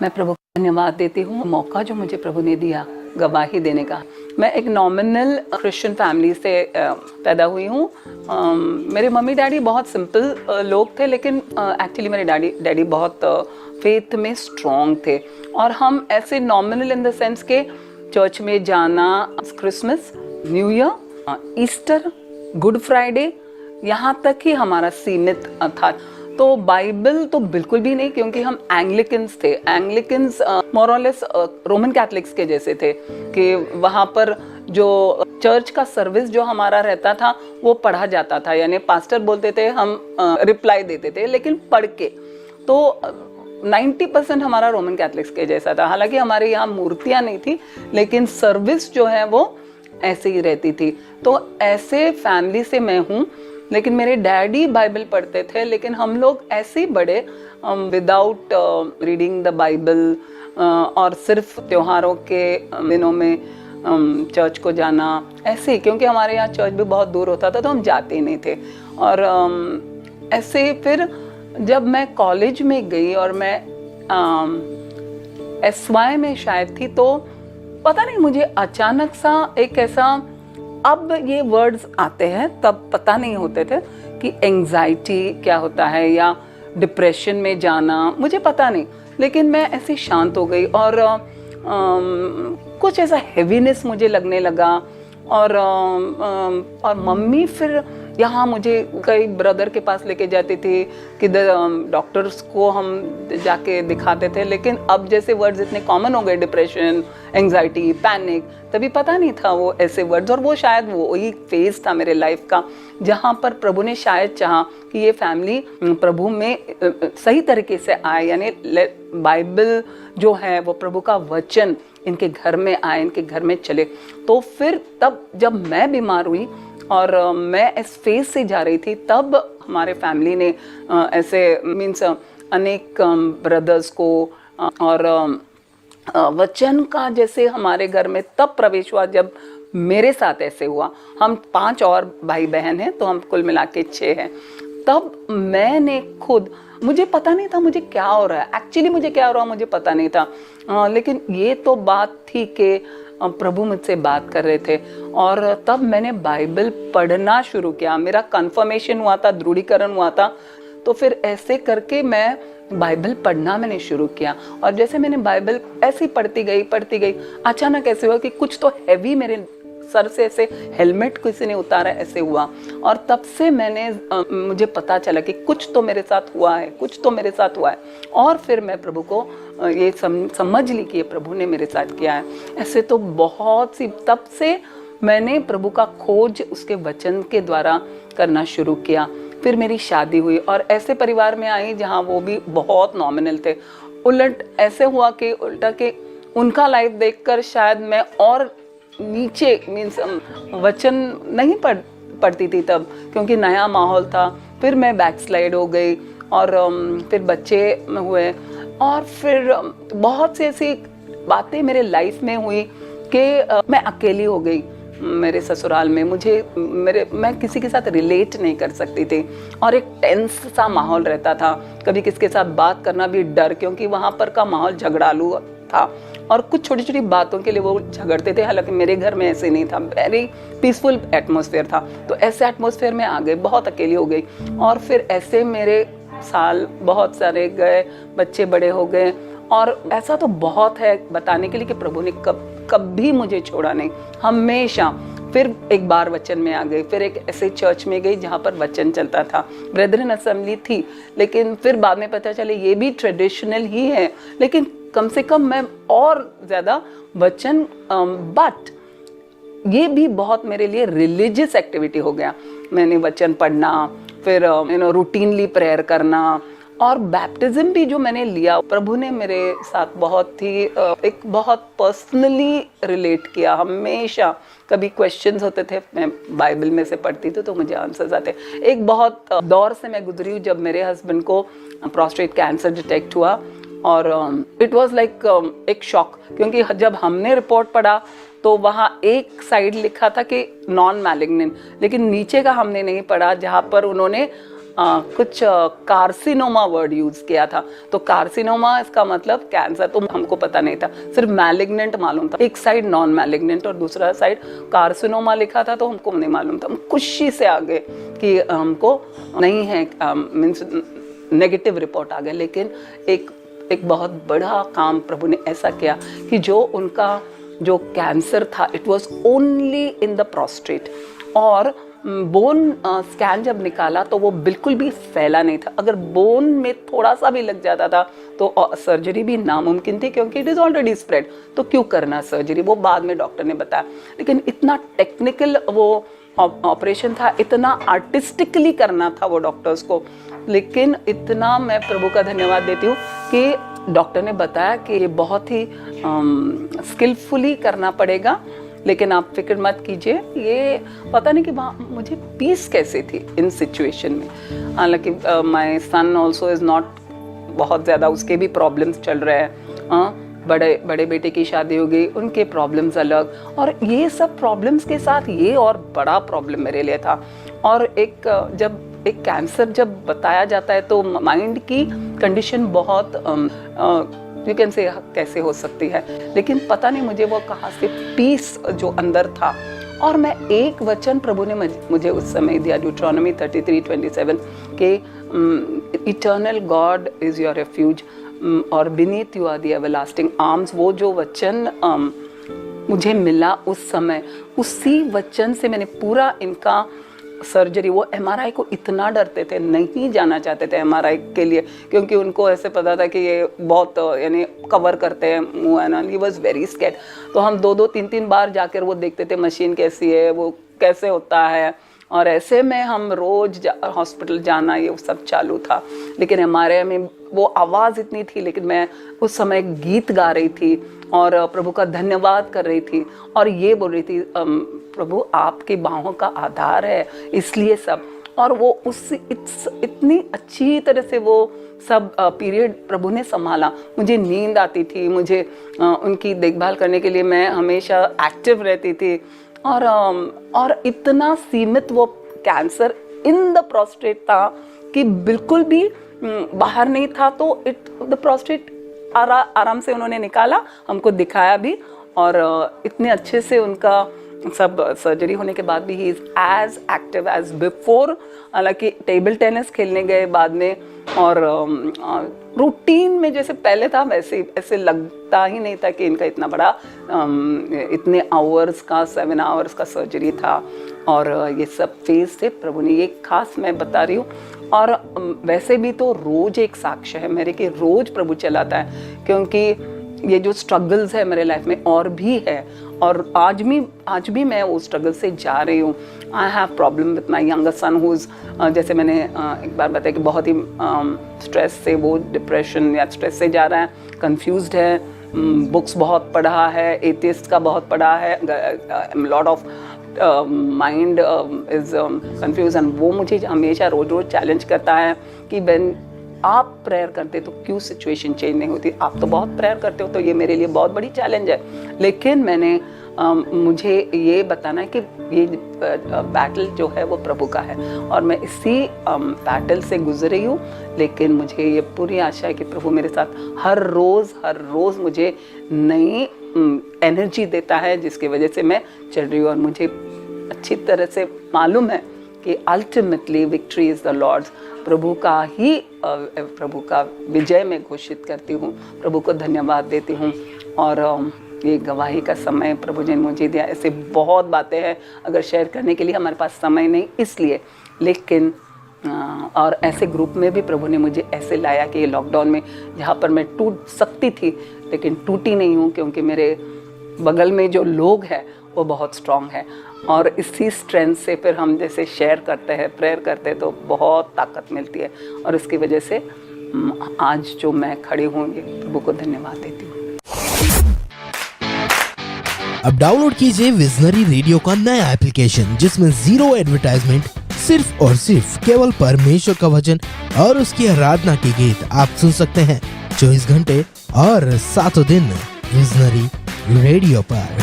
मैं प्रभु को धन्यवाद देती हूँ मौका जो मुझे प्रभु ने दिया गवाही देने का। मैं एक नॉमिनल क्रिश्चियन फैमिली से पैदा हुई हूँ। मेरे मम्मी डैडी बहुत सिंपल लोग थे, लेकिन एक्चुअली मेरे डैडी बहुत फेथ में स्ट्रॉन्ग थे। और हम ऐसे नॉमिनल इन द सेंस के चर्च में जाना, Christmas, new year, Easter, good Friday, यहाँ तक ही हमारा सीमित था। तो बाइबल तो बिल्कुल भी नहीं, क्योंकि हम एंग्लिकन्स थे। एंग्लिकन्स मोर और लेस रोमन कैथलिक्स के जैसे थे कि वहाँ पर जो चर्च का सर्विस जो हमारा रहता था वो पढ़ा जाता था, यानी पास्टर बोलते थे, हम रिप्लाई देते थे, लेकिन पढ़ के। तो 90% हमारा रोमन कैथलिक्स के जैसा था। हालांकि हमारे यहाँ मूर्तियाँ नहीं थी, लेकिन सर्विस जो है वो ऐसे ही रहती थी। तो ऐसे फैमिली से मैं हूँ। लेकिन मेरे डैडी बाइबल पढ़ते थे, लेकिन हम लोग ऐसे ही बड़े विदाउट रीडिंग द बाइबल, और सिर्फ त्योहारों के दिनों में चर्च को जाना ऐसे ही, क्योंकि हमारे यहाँ चर्च भी बहुत दूर होता था तो हम जाते ही नहीं थे। और ऐसे फिर जब मैं कॉलेज में गई और मैं SY में शायद थी, तो पता नहीं मुझे अचानक सा एक ऐसा, अब ये वर्ड्स आते हैं, तब पता नहीं होते थे कि एंजाइटी क्या होता है या डिप्रेशन में जाना, मुझे पता नहीं। लेकिन मैं ऐसी शांत हो गई और कुछ ऐसा हेवीनेस मुझे लगने लगा। और मम्मी फिर यहाँ मुझे कई ब्रदर के पास लेके जाती थी कि डॉक्टर्स को हम जाके दिखाते थे। लेकिन अब जैसे वर्ड्स इतने कॉमन हो गए, डिप्रेशन, एंजाइटी, पैनिक, तभी पता नहीं था वो ऐसे वर्ड्स। और वो शायद वही फेज था मेरे लाइफ का जहाँ पर प्रभु ने शायद चाहा कि ये फैमिली प्रभु में सही तरीके से आए, यानी बाइबल जो है वो प्रभु का वचन इनके घर में आए, इनके घर में चले। तो फिर तब जब मैं बीमार हुई और मैं इस फेज से जा रही थी, तब हमारे फैमिली ने ऐसे मीन्स अनेक ब्रदर्स को और वचन का जैसे हमारे घर में तब प्रवेश हुआ जब मेरे साथ ऐसे हुआ। हम 5 और भाई बहन हैं, तो हम कुल मिला के 6 हैं। तब मैंने खुद, मुझे पता नहीं था मुझे क्या हो रहा है, एक्चुअली मुझे क्या हो रहा है मुझे पता नहीं था। लेकिन ये तो बात थी कि प्रभु मुझसे बात कर रहे थे। और तब मैंने बाइबल पढ़ना शुरू किया, मेरा कंफर्मेशन हुआ था, दृढ़ीकरण हुआ था। तो फिर ऐसे करके मैं बाइबल पढ़ना मैंने शुरू किया। और जैसे मैंने बाइबल ऐसे ही पढ़ती गई, अचानक ऐसे हुआ कि कुछ तो हैवी मेरे सर से ऐसे हेलमेट किसी ने उतारा, ऐसे हुआ। और तब से मुझे पता चला कि कुछ तो मेरे साथ हुआ है, और फिर मैं प्रभु को ये समझ ली कि ये प्रभु ने मेरे साथ किया है। ऐसे तो बहुत सी, तब से मैंने प्रभु का खोज उसके वचन के द्वारा करना शुरू किया। फिर मेरी शादी हुई और ऐसे परिवार में आई जहाँ वो भी बहुत नॉमिनल थे। उलट ऐसे हुआ कि उनका लाइफ देखकर शायद मैं और नीचे, मीन्स वचन नहीं पढ़ती थी तब, क्योंकि नया माहौल था। फिर मैं बैकस्लाइड हो गई और फिर बच्चे हुए, और फिर बहुत सी ऐसी बातें मेरे लाइफ में हुई कि मैं अकेली हो गई मेरे ससुराल में। मैं किसी के साथ रिलेट नहीं कर सकती थी और एक टेंस सा माहौल रहता था। कभी किसके साथ बात करना भी डर, क्योंकि वहाँ पर का माहौल झगड़ालू था और कुछ छोटी छोटी बातों के लिए वो झगड़ते थे। हालांकि मेरे घर में ऐसे नहीं था, वेरी पीसफुल एटमॉस्फेयर था। तो ऐसे एटमॉस्फेयर में आ गई, बहुत अकेली हो गई। और फिर ऐसे मेरे साल बहुत सारे गए, बच्चे बड़े हो गए। और ऐसा तो बहुत है बताने के लिए कि प्रभु ने कभी मुझे छोड़ा नहीं, हमेशा। फिर एक बार वचन में आ गई, फिर एक ऐसे चर्च में गई जहाँ पर वचन चलता था। ब्रेदरन असेंबली थी, लेकिन फिर बाद में पता चले ये भी ट्रेडिशनल ही है, लेकिन कम से कम मैं और ज़्यादा वचन, बट ये भी बहुत मेरे लिए रिलीजियस एक्टिविटी हो गया। मैंने वचन पढ़ना, फिर रूटीनली प्रेयर करना, और बैप्टिज्म भी जो मैंने लिया, प्रभु ने मेरे साथ एक बहुत पर्सनली रिलेट किया। हमेशा कभी क्वेश्चंस होते थे, मैं बाइबल में से पढ़ती थी तो मुझे आंसर्स आते। एक बहुत दौर से मैं गुजरी हूँ जब मेरे हस्बैंड को प्रोस्टेट कैंसर डिटेक्ट हुआ, और इट वाज लाइक एक शॉक, क्योंकि जब हमने रिपोर्ट पढ़ा तो वहाँ एक साइड लिखा था कि नॉन मैलिग्नेंट, लेकिन नीचे का हमने नहीं पढ़ा जहाँ पर उन्होंने कुछ कार्सिनोमा वर्ड यूज किया था। तो कार्सिनोमा इसका मतलब कैंसर, तो हमको पता नहीं था, सिर्फ मैलिग्नेंट मालूम था। एक साइड नॉन मैलिग्नेंट और दूसरा साइड कार्सिनोमा लिखा था, तो हमको नहीं मालूम था। हम खुशी से आ गए कि हमको नहीं है, मीन्स नेगेटिव रिपोर्ट आ गया। लेकिन एक बहुत बड़ा काम प्रभु ने ऐसा किया कि जो उनका जो कैंसर था, it was only in the prostate, और बोन स्कैन जब निकाला तो वो बिल्कुल भी फैला नहीं था। अगर बोन में थोड़ा सा भी लग जाता था तो सर्जरी भी नामुमकिन थी, क्योंकि इट इज़ ऑलरेडी स्प्रेड, तो क्यों करना सर्जरी, वो बाद में डॉक्टर ने बताया। लेकिन इतना टेक्निकल वो ऑपरेशन था, इतना आर्टिस्टिकली करना था वो डॉक्टर्स को। लेकिन इतना मैं प्रभु का धन्यवाद देती हूँ कि डॉक्टर ने बताया कि ये बहुत ही स्किलफुली करना पड़ेगा, लेकिन आप फिक्र मत कीजिए। ये पता नहीं कि मुझे पीस कैसे थी इन सिचुएशन में। हालांकि my son also is not, बहुत ज़्यादा उसके भी प्रॉब्लम्स चल रहे हैं। बड़े बेटे की शादी हो गई, उनके प्रॉब्लम्स अलग, और ये सब प्रॉब्लम्स के साथ ये और बड़ा प्रॉब्लम मेरे लिए था। और जब एक कैंसर जब बताया जाता है तो माइंड की कंडीशन बहुत यू कैन से कैसे हो सकती है, लेकिन पता नहीं मुझे वो कहाँ से पीस जो अंदर था। और मैं एक वचन प्रभु ने मुझे उस समय दिया, ड्यूट्रॉनमी 33:27 के eternal God is your refuge और beneath you are the everlasting arms. वो जो वचन मुझे मिला उस समय, उसी वचन से मैंने पूरा इनका सर्जरी, वो एमआरआई को इतना डरते थे, नहीं जाना चाहते थे एमआरआई के लिए, क्योंकि उनको ऐसे पता था कि ये बहुत यानी कवर करते हैं मुंह and all. He was very scared. तो हम 2-2, 3-3 बार जाकर वो देखते थे मशीन कैसी है, वो कैसे होता है, और ऐसे में हम रोज हॉस्पिटल जाना ये सब चालू था। लेकिन एमआरआई में वो आवाज़ इतनी थी, लेकिन मैं उस समय गीत गा रही थी और प्रभु का धन्यवाद कर रही थी और ये बोल रही थी, प्रभु आपकी बाहों का आधार है, इसलिए सब। और वो इतनी अच्छी तरह से वो सब पीरियड प्रभु ने संभाला। मुझे नींद आती थी, मुझे उनकी देखभाल करने के लिए मैं हमेशा एक्टिव रहती थी। और इतना सीमित वो कैंसर इन द प्रोस्टेट था कि बिल्कुल भी बाहर नहीं था। तो द प्रोस्टेट आराम से उन्होंने निकाला, हमको दिखाया भी, और इतने अच्छे से उनका सब सर्जरी होने के बाद भी he is as active as before. हालांकि टेबल टेनिस खेलने गए बाद में, और रूटीन में जैसे पहले था वैसे ऐसे लगता ही नहीं था कि इनका इतना बड़ा इतने आवर्स का 7 आवर्स का सर्जरी था। और ये सब फेज थे प्रभु ने, ये खास मैं बता रही हूँ। और वैसे भी तो रोज एक साक्ष्य है मेरे कि रोज प्रभु चलाता है, क्योंकि ये जो स्ट्रगल्स है मेरे लाइफ में और भी है, और आज भी मैं वो स्ट्रगल से जा रही हूँ। I have problem with my younger son whose, जैसे मैंने एक बार बताया कि बहुत ही स्ट्रेस से, वो डिप्रेशन या स्ट्रेस से जा रहा है, कंफ्यूज्ड है, बुक्स बहुत पढ़ा है, एथिस्ट का बहुत पढ़ा है, lot of mind is confuse. And वो मुझे हमेशा रोज चैलेंज करता है कि व्हेन आप प्रेयर करते तो क्यों सिचुएशन चेंज नहीं होती। आप तो बहुत प्रेयर करते हो, तो ये मेरे लिए बहुत बड़ी चैलेंज है। लेकिन मैंने मुझे ये बताना है कि ये बैटल जो है वो प्रभु का है, और मैं इसी बैटल से गुजर रही हूँ। लेकिन मुझे ये पूरी आशा है कि प्रभु मेरे साथ हर रोज़ मुझे नई एनर्जी देता है, जिसकी वजह से मैं चल रही हूँ। और मुझे अच्छी तरह से मालूम है कि ultimately victory is the Lord's. प्रभु का विजय मैं घोषित करती हूँ, प्रभु को धन्यवाद देती हूँ। और ये गवाही का समय प्रभु जी ने मुझे दिया। ऐसे बहुत बातें हैं अगर शेयर करने के लिए, हमारे पास समय नहीं इसलिए। लेकिन और ऐसे ग्रुप में भी प्रभु ने मुझे ऐसे लाया कि ये लॉकडाउन में जहाँ पर मैं टूट सकती थी लेकिन टूटी नहीं हूँ, क्योंकि मेरे बगल में जो लोग हैं वो बहुत स्ट्रांग है। और इसी स्ट्रेंथ से फिर हम जैसे शेयर करते हैं, प्रेयर करते हैं, तो बहुत ताकत मिलती है। और इसकी वजह से आज जो मैं खड़ी हूँ, ये प्रभु को धन्यवाद देती हूँ। अब डाउनलोड कीजिए विजनरी रेडियो का नया एप्लीकेशन, जिसमें 0 एडवर्टाइजमेंट, सिर्फ और सिर्फ केवल परमेश्वर का वचन और उसकी आराधना के गीत आप सुन सकते हैं 24 घंटे और 7 दिन विजनरी रेडियो पर।